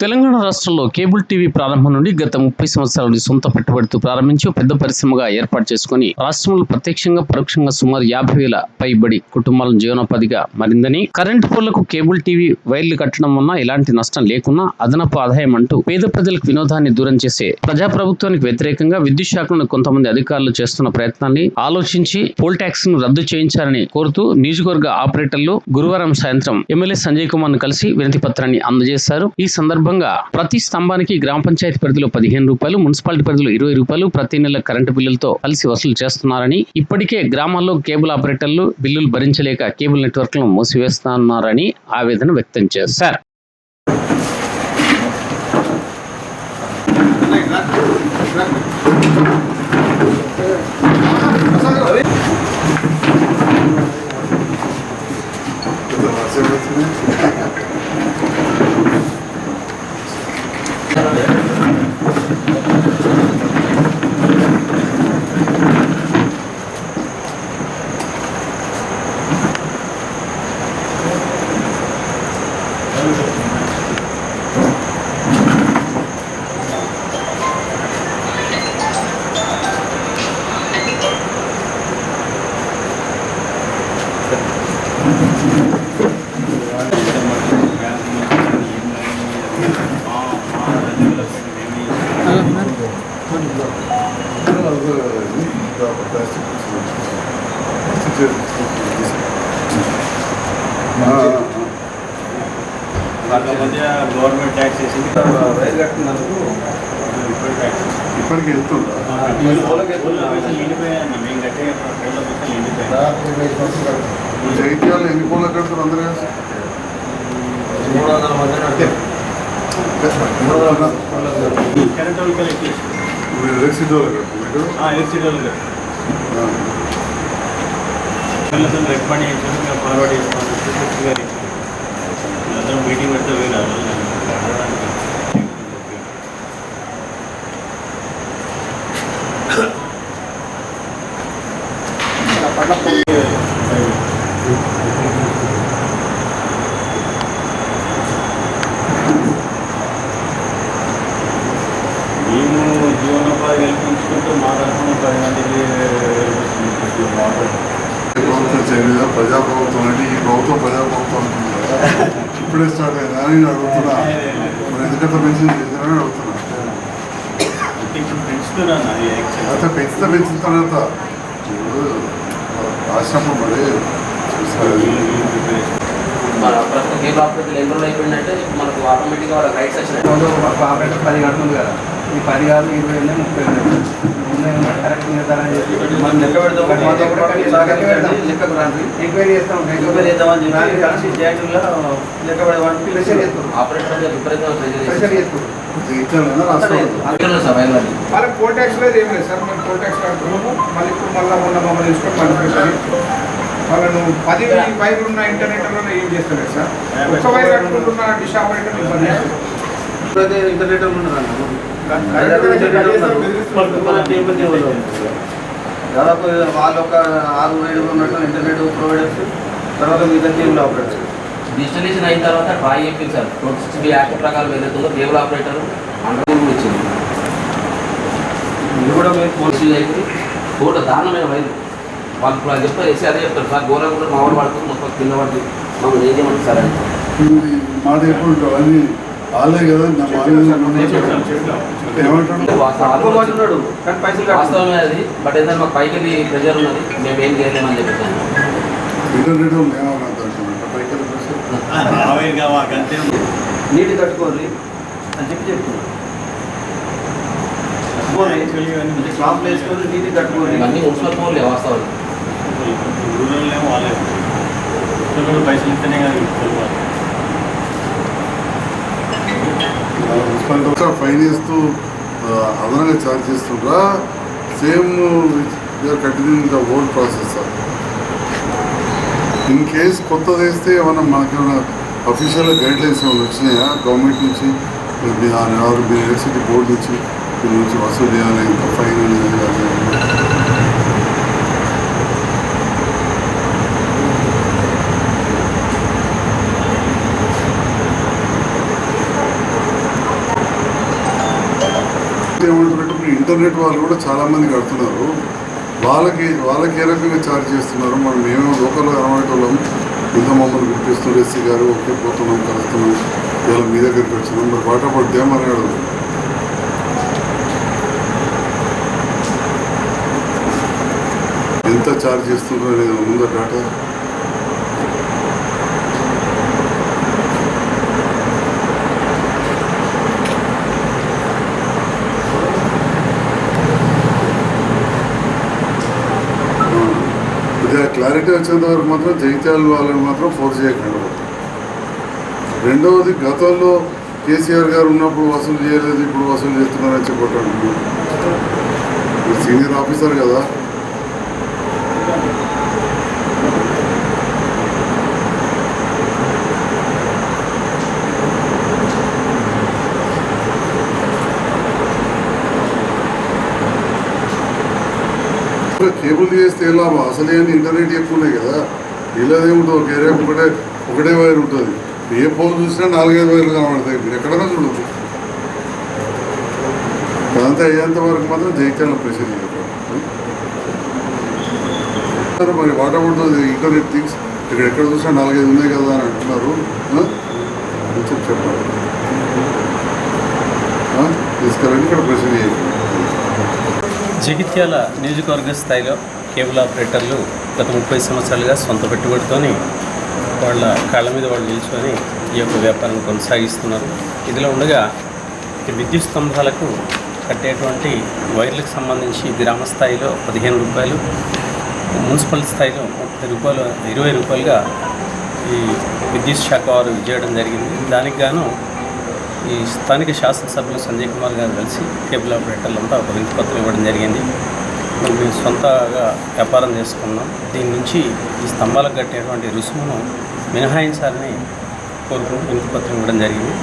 తెలంగాణ రాష్ట్రంలో cable TV ప్రారంభం నుండి గత 30 సంవత్సరాల నుండి సొంత పెట్టుబడితో ప్రారంభించి పెద్ద పరిశ్రమగా ఏర్పాటు చేసుకుని రాష్ట్రంలో ప్రత్యక్షంగా పరోక్షంగా సుమారు 50,000 పైబడి కుటుంబాలను జీవనోపాధిగా మారిందని, కరెంటు పోల్లకు కేబుల్ టీవీ వైర్లు కట్టడం వల్ల ఎలాంటి నష్టం లేకున్నా అదనపు ఆదాయం అంటూ పేద ప్రజలకు వినోదాన్ని దూరం చేసే ప్రజాప్రభుత్వానికి వ్యతిరేకంగా విద్యుత్ శాఖను కొంతమంది అధికారులు చేస్తున్న ప్రయత్నాన్ని ఆలోచించి పోల్ ట్యాక్స్ ను రద్దు చేయించాలని కోరుతూ నియోజకవర్గ ఆపరేటర్లు గురువారం సాయంత్రం ఎమ్మెల్యే సంజయ్ కుమార్ ను కలిసి వినతి పత్రాన్ని అందజేశారు. ఈ సందర్భంగా ప్రతి స్తంభానికి గ్రామ పంచాయతీ పరిధిలో 15 రూపాయలు, మున్సిపాలిటీ పరిధిలో 20 రూపాయలు ప్రతి నెల కరెంటు బిల్లులతో కలిసి వసూలు చేస్తున్నారని, ఇప్పటికే గ్రామాల్లో కేబుల్ ఆపరేటర్లు బిల్లులు భరించలేక కేబుల్ నెట్వర్క్లను మూసివేస్తున్నారని ఆవేదన వ్యక్తం చేశారు. గవర్నమెంట్ ట్యాక్స్ వేసింది రైలు కట్టినందుకు ఇప్పటికి జైత్యాలు ఎన్ని పూల కడతారు అందరూ? 300 మంది కరెంట్ ఎలక్ట్రిసిటీ వాళ్ళు కడతారు. రికమెండ్ చేసి ఫార్వర్డ్ చేసుకోవాలి. అందరం మీటింగ్ పెడితే వేరే మేము జీవనోపాధి కల్పించుకుంటూ మా తరఫున 10 మందికి ప్రజాప్రభుత్వం అంటే ఈ ప్రభుత్వం ప్రజాప్రభుత్వం అంటుంది కదా, ఇప్పుడే స్టార్ట్ అయిందా అని నేను అడుగుతున్నా. మరి ఎందుకంటే మెన్షన్ చేశారని అడుగుతున్నా. అయితే పెంచుతున్న తర్వాత రాసినప్పుడు మరి కేబుల్ ఆపరేటర్ ఎన్రోల్ అయిపోయిందంటే మనకు ఆటోమేటిక్గా వాళ్ళ రైట్స్ వచ్చినాయి. ఆపరేటర్ 10 కడుతుంది కదా, ఈ 10 కాదు 20 30 కరెక్ట్ నిర్ధారణ చేసి మనం లెక్క పెడతాం. లెక్కకు రాండి, ఎంక్వైరీ చేస్తాం. ఎంక్వైరీ చేద్దామని చెప్పి జాయింట్లో లెక్క పెడదామని ప్రెషర్ చేస్తాం. ఆపరేటర్ విపరీతంగా ప్రెషర్ చేస్తాం. వాళ్ళకి పోల్ ట్యాక్స్ లేదు, ఏం లేదు సార్. మేము పోల్ ట్యాక్స్ కడుతున్నాము. మళ్ళీ ఇప్పుడు మొన్న మమ్మల్ని తీసుకొని మళ్ళీ ప్రెషర్ వాళ్ళను 10 వైర్లు ఉన్న ఇంటర్నెట్లో ఏం చేస్తలేదు సార్. ఒక్క వైర్ కట్టుకుంటున్న డిష్ ఆపరేటర్ ఇబ్బంది. ఇప్పుడైతే ఇంటర్నెట్ దాదాపు వాళ్ళు ఒక 6-7 ఉన్నట్టు ఇంటర్నెట్ ప్రొవైడర్స్, తర్వాత మిగతా కేబుల్ ఆపరేటర్స్. డిజిటలైజేషన్ అయిన తర్వాత బాగా చెప్పింది సార్. 260 యాక్ట్ ప్రకారం ఏదైతుందో కేబుల్ ఆపరేటర్ అండర్ ఇచ్చింది. ఇది కూడా మేము పోలీసులు అయితే ఫోటో దారుణమైన వైద్యులు వాళ్ళు ఇప్పుడు అది చెప్తారు. వేసి అదే చెప్తారు సార్. ఘోరంగా కూడా మామూలు పడుతుంది, మొత్తం కింద పడుతుంది. మమ్మల్ని ఏం చేయమంటారు సార్ అని మాట ఎప్పుడు అన్నీ వాళ్ళే కదా. వాస్తవమే అది. బట్ ఏదైనా మాకు పైకి వెళ్ళి ప్రెజర్ ఉన్నది, మేము ఏం చేయలేమని చెప్పేసాను. నీటి కట్టుకోండి అని చెప్పి చెప్తున్నాను. స్లాబ్లు వేసుకొని నీటి కట్టుకోండి. ఇవన్నీ మున్సిపల్ ఫోన్లే వాస్తవాలు. వాళ్ళే పైసలు ఇస్తేనే కదా ఫైన్ చేస్తూ అదనంగా ఛార్జ్ చేస్తుండ్రా? Same continue the whole process. In case కొత్తది వేస్తే ఏమన్నా మనకేమైనా అఫీషియల్గా గైడ్లైన్స్ ఏమైనా వచ్చినాయా గవర్నమెంట్ నుంచి, ఎలక్ట్రిసిటీ బోర్డు నుంచి దీని నుంచి వసూలు చేయాలి, ఇంత ఫైన్ అనేది? ఏమంటున్నట్టు ఇప్పుడు ఇంటర్నెట్ వాళ్ళు కూడా చాలామంది కడుతున్నారు. వాళ్ళకి ఏ రకంగా ఛార్జ్ చేస్తున్నారు? మనం ఏమేమో లోకల్గా కనబడేటోళ్ళం ఇంత మమ్మల్ని గుర్తిస్తూ ఎస్సీ గారు ఓకే పోతున్నాం కలుస్తున్నాం ఇలా మీ దగ్గరికి వచ్చినాం, మరి బాట పడితేమని అడుగు. ఎంత ఛార్జ్ చేస్తున్నారు అనేది ఉందా డాటా? క్లారిటీ వచ్చేంత వరకు మాత్రం జగిత్యాల వాళ్ళని మాత్రం ఫోర్స్ చేయకండి. రెండవది, గతంలో కేసీఆర్ గారు ఉన్నప్పుడు వసూలు చేయలేదు, ఇప్పుడు వసూలు చేస్తున్నారని చెప్పండి. సీనియర్ ఆఫీసర్ కదా. కేబుల్ చేస్తే ఎలా అసలే ఇంటర్నెట్ ఎక్కువ ఉన్నాయి కదా, ఇలాదేముంటుంది ఒక ఏరియాకి ఒకటే వైర్ ఉంటుంది. ఏ పోల్ చూసినా 4-5 వైర్లు కనబడతాయి. మీరు ఎక్కడైనా చూడదు. అదంతా అయ్యేంత వరకు మాత్రం జగిత్యాల ప్రెషర్ చేయరు. మరి వాట్ అబౌట్ ఇంటర్నెట్ థింగ్స్ ఎక్కడ చూసినా 4-5 ఉన్నాయి కదా అని అంటున్నారు. చెప్పండి, తీసుకెళ్ళండి, ఇక్కడ ప్రెషర్ చేయరు. జగిత్యాల నియోజకవర్గ స్థాయిలో కేబుల్ ఆపరేటర్లు గత 30 సంవత్సరాలుగా సొంత పెట్టుబడితోని వాళ్ళ కాళ్ళ మీద వాళ్ళు నిల్చుకొని ఈ యొక్క వ్యాపారాన్ని కొనసాగిస్తున్నారు. ఇదిలో ఉండగా విద్యుత్ స్తంభాలకు కట్టేటువంటి వైర్లకు సంబంధించి గ్రామ స్థాయిలో 15 రూపాయలు, మున్సిపల్ స్థాయిలో 30 రూపాయలు, 20 రూపాయలుగా ఈ విద్యుత్ శాఖ వారు చేయడం జరిగింది. దానికి గాను ఈ స్థానిక శాసనసభ్యులు సంజయ్ కుమార్ గారు కలిసి కేబుల్ ఆపరేటర్లంతా ఒక వినతిపత్రం ఇవ్వడం జరిగింది. మేము సొంతగా వ్యాపారం చేసుకున్నాం, దీని నుంచి ఈ స్తంభాలకు కట్టేటువంటి రుసుమును మినహాయించాలని కోరుకుని వినతిపత్రం ఇవ్వడం జరిగింది.